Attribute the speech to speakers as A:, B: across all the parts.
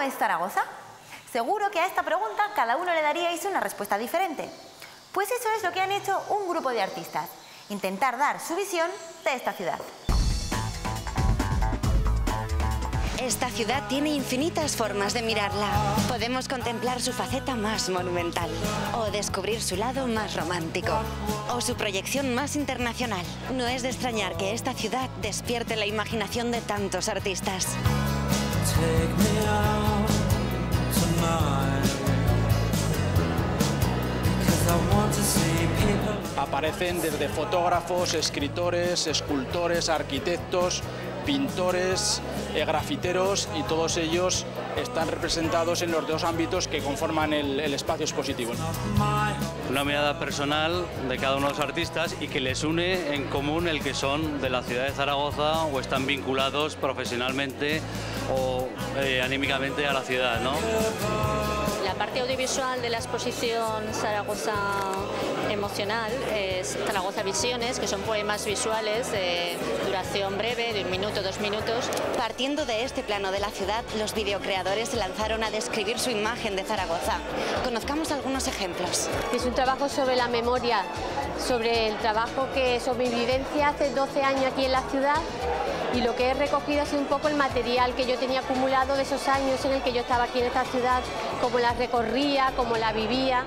A: es Zaragoza? Seguro que a esta pregunta cada uno le daríais una respuesta diferente. Pues eso es lo que han hecho un grupo de artistas, intentar dar su visión de esta ciudad.
B: Esta ciudad tiene infinitas formas de mirarla. Podemos contemplar su faceta más monumental, o descubrir su lado más romántico, o su proyección más internacional. No es de extrañar que esta ciudad despierte la imaginación de tantos artistas.
C: Aparecen desde fotógrafos, escritores, escultores, arquitectos, pintores, grafiteros, y todos ellos están representados en los dos ámbitos que conforman el espacio expositivo.
D: Una mirada personal de cada uno de los artistas y que les une en común el que son de la ciudad de Zaragoza o están vinculados profesionalmente o anímicamente a la ciudad, ¿no?
E: La parte audiovisual de la exposición Zaragoza Emocional es Zaragoza Visiones, que son poemas visuales de duración breve, de 1 minuto, 2 minutos.
B: Partiendo de este plano de la ciudad, los videocreadores se lanzaron a describir su imagen de Zaragoza. Conozcamos algunos ejemplos.
F: Es un trabajo sobre la memoria, sobre el trabajo sobre mi vivencia hace 12 años aquí en la ciudad, y lo que he recogido es un poco el material que yo tenía acumulado de esos años en el que yo estaba aquí en esta ciudad, cómo la recorría, cómo la vivía.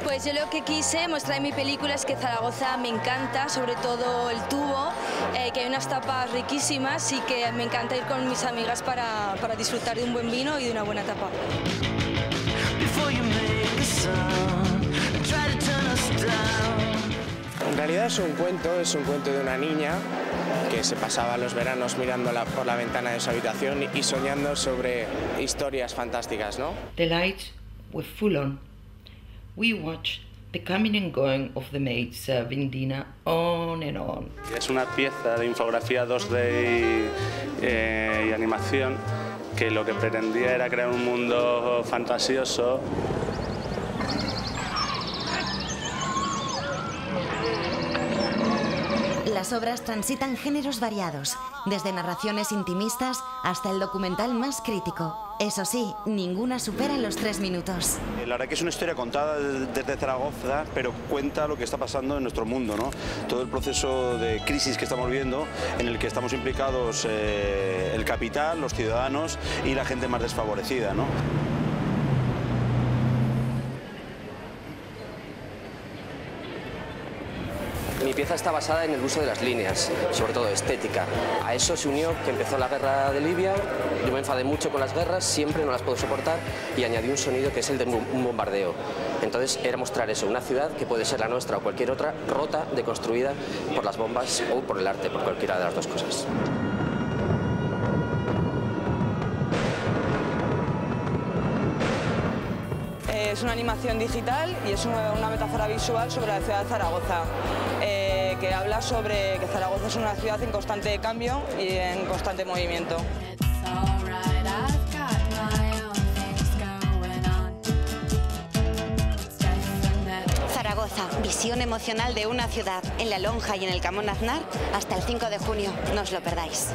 G: Pues yo lo que quise mostrar en mi película es que Zaragoza me encanta, sobre todo el tubo, que hay unas tapas riquísimas y que me encanta ir con mis amigas para disfrutar de un buen vino y de una buena tapa.
H: En realidad es un cuento de una niña que se pasaba los veranos mirándola por la ventana de su habitación y soñando sobre historias fantásticas, ¿no?
I: The lights were full on. We watched the coming and going of the maids serving dinner on and on.
D: Es una pieza de infografía 2D y animación que lo que pretendía era crear un mundo fantasioso.
B: Las obras transitan géneros variados, desde narraciones intimistas hasta el documental más crítico. Eso sí, ninguna supera los 3 minutos.
J: La verdad que es una historia contada desde Zaragoza, pero cuenta lo que está pasando en nuestro mundo, ¿no? Todo el proceso de crisis que estamos viviendo, en el que estamos implicados el capital, los ciudadanos y la gente más desfavorecida, ¿no?
K: Mi pieza está basada en el uso de las líneas, sobre todo estética. A eso se unió que empezó la guerra de Libia, yo me enfadé mucho con las guerras, siempre no las puedo soportar, y añadí un sonido que es el de un bombardeo. Entonces era mostrar eso, una ciudad que puede ser la nuestra o cualquier otra, rota, deconstruida por las bombas o por el arte, por cualquiera de las dos cosas.
G: Es una animación digital y es una metáfora visual sobre la ciudad de Zaragoza, que habla sobre que Zaragoza es una ciudad en constante cambio y en constante movimiento.
B: Zaragoza, visión emocional de una ciudad, en La Lonja y en el Camón Aznar, hasta el 5 de junio. No os lo perdáis.